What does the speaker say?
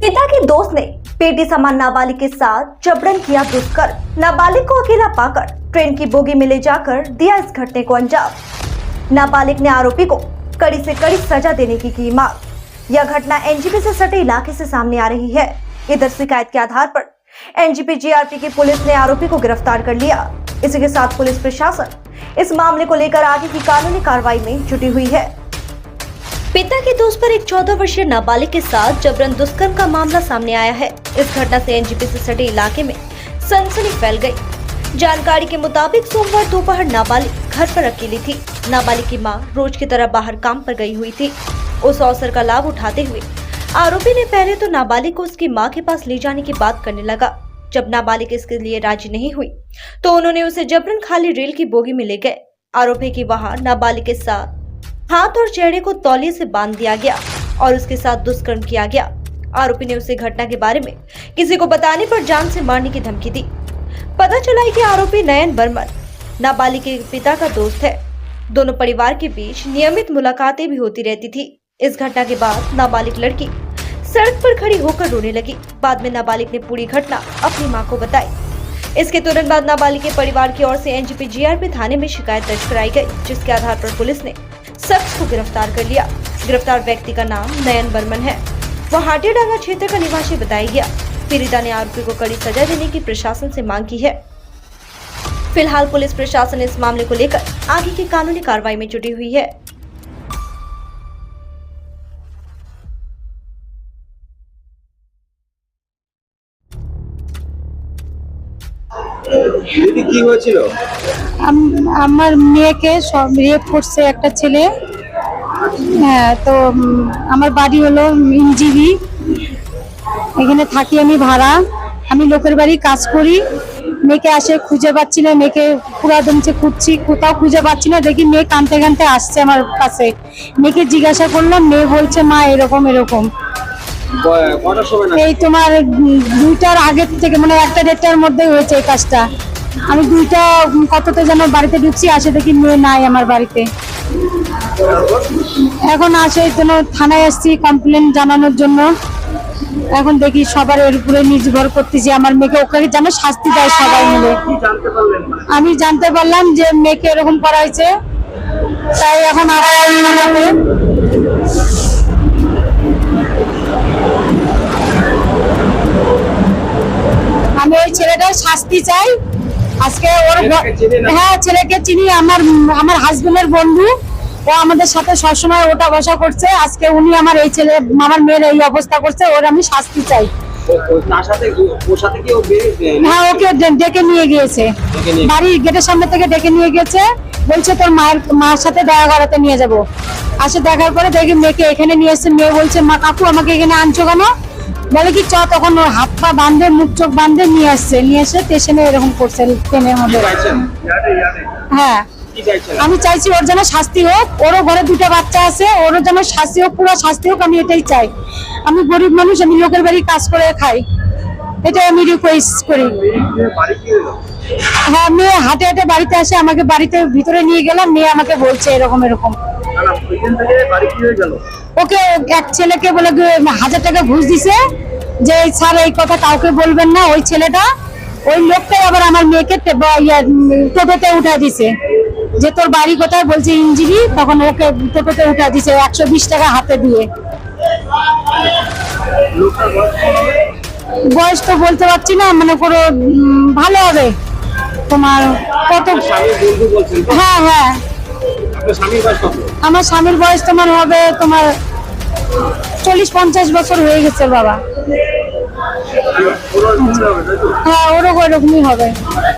पिता के दोस्त ने बेटी समान नाबालिग के साथ जबरन किया दुष्कर्म। नाबालिग को अकेला पाकर ट्रेन की बोगी में ले जाकर दिया इस घटने को अंजाम। नाबालिग ने आरोपी को कड़ी से कड़ी सजा देने की मांग। यह घटना एनजीपी से सटे इलाके से सामने आ रही है। इधर शिकायत के आधार पर एनजीपी जीआरपी की पुलिस ने आरोपी को गिरफ्तार कर लिया। इसी के साथ पुलिस प्रशासन इस मामले को लेकर आगे की कानूनी कार्रवाई में जुटी हुई है। पिता के दोस्त पर एक 14 वर्षीय नाबालिग के साथ जबरन दुष्कर्म का मामला सामने आया है। इस घटना से एनजीपी से सटे इलाके में सनसनी फैल गई। जानकारी के मुताबिक सोमवार दोपहर नाबालिग घर पर अकेली थी। नाबालिग की मां रोज की तरह बाहर काम पर गई हुई थी। उस अवसर का लाभ उठाते हुए आरोपी ने पहले तो नाबालिग को उसकी मां के पास ले जाने की बात करने लगा। जब नाबालिग इसके लिए राजी नहीं हुई तो उन्होंने उसे जबरन खाली रेल की बोगी में ले गए। आरोपी की वहां नाबालिग के साथ हाथ और चेहरे को तौलिए से बांध दिया गया और उसके साथ दुष्कर्म किया गया। आरोपी ने उसे घटना के बारे में किसी को बताने पर जान से मारने की धमकी दी। पता चला है कि आरोपी नयन बर्मन नाबालिग के पिता का दोस्त है। दोनों परिवार के बीच नियमित मुलाकातें भी होती रहती थी। इस घटना के बाद नाबालिग लड़की सड़क पर खड़ी होकर रोने लगी। बाद में नाबालिग ने पूरी घटना अपनी मां को बताई। इसके तुरंत बाद नाबालिग के परिवार की ओर से एनजीपी जीआरपी थाने में शिकायत दर्ज कराई गई, जिसके आधार पर पुलिस ने शख्स को गिरफ्तार कर लिया। गिरफ्तार व्यक्ति का नाम नयन बर्मन है। वह हाटीडांगा क्षेत्र का निवासी बताया गया। पीड़िता ने आरोपी को कड़ी सजा देने की प्रशासन से मांग की है। फिलहाल पुलिस प्रशासन इस मामले को लेकर आगे की कानूनी कार्रवाई में जुटी हुई है। দিদি কি হয়েছিল? আমার মেয়েকে সব রেপ করছে একটা ছেলে। হ্যাঁ, তো আমার বাড়ি হলো ইনজিবি। এখানে থাকি আমি ভাড়া। আমি লোকের বাড়ি কাজ করি। মেয়েকে আসে খুঁজে পাচ্ছি না। মেয়েকে পুরা দমছে খুঁজছি, কোথাও খুঁজে পাচ্ছি না। দেখি মেয়ে কাঁদতে কাঁদতে আসছে আমার কাছে। মেয়েকে জিজ্ঞাসা করলাম, মেয়ে বলছে মা এরকম এরকম। এই তোমার 2টার আগে থেকে মানে 1টা-1.5টার মধ্যে হয়েছে এই কাজটা। আমি 2টা কততে যেন বাড়িতে ঢুকছি, আসে দেখি মেয়ে নাই আমার বাড়িতে। এখন আসে জন্য থানায় আসছি কমপ্লেন জানানোর জন্য। এখন দেখি সবার এর উপরে নির্ভর করতেছি আমার মেয়েকে ওকে যেন শাস্তি দেয় সবাই মিলে। আমি জানতে পারলাম যে মেয়েকে এরকম করা হয়েছে, তাই এখন আবার আমি ওই ছেলেটার শাস্তি চাই আজকে। ওর হ্যাঁ, ছেলেকে চিনি, আমার হাজবেন্ডের বন্ধু। ও আমাদের সাথে সবসময় ওটা বসা করছে। আজকে উনি আমার এই ছেলে আমার মেয়ের এই অবস্থা করছে, ওর আমি শাস্তি চাই। হ্যাঁ, ওকে ডেকে নিয়ে গিয়েছে, বাড়ির গেটের সামনে থেকে ডেকে নিয়ে গেছে। বলছে তোর মার সাথে দেখা করাতে নিয়ে যাব। আসে দেখার পরে দেখি মেয়েকে এখানে নিয়ে এসছে। মেয়ে বলছে মা কাকু আমাকে এখানে আনছো কেন? বলে কি চ, তখন ওর হাত পা বাঁধে মুখ চোখ বাঁধে নিয়ে আসছে। নিয়ে এসে স্টেশনে এরকম করছে ট্রেনের মধ্যে। হ্যাঁ, আমি চাইছি ওর যেন শাস্তি হোক। ওরও ঘরে 2টা বাচ্চা আছে, ওরও যেন শাস্তি হোক, পুরো শাস্তি হোক। আমি এটাই চাই। আমি গরিব মানুষ, আমি লোকের বাড়ি কাজ করে খাই, এটাই আমি রিকোয়েস্ট করি। হ্যাঁ, মেয়ে হাটে হাটে বাড়িতে আসে, আমাকে বাড়িতে ভিতরে নিয়ে গেলাম। মেয়ে আমাকে বলছে এরকম এরকম। ওকে এক ছেলেকে বলে 1000 টাকা ঘুষ দিছে যে স্যার এই কথা কাউকে বলবেন না। ওই ছেলেটা, ওই লোকটাই আবার আমার মেয়েকে টোটোতে উঠা দিছে যে তোর বাড়ি কোথায়, বলছে ইনজিবি। তখন ওকে টোটোতে উঠা দিছে 120 টাকা হাতে দিয়ে। বয়স তো বলতে পারছি না, মানে কোনো ভালো হবে তোমার কত। হ্যাঁ হ্যাঁ, আমার স্বামীর বয়স তোমার হবে তোমার 40-50 বছর হয়ে গেছে বাবা। হ্যাঁ, ওরকমই হবে।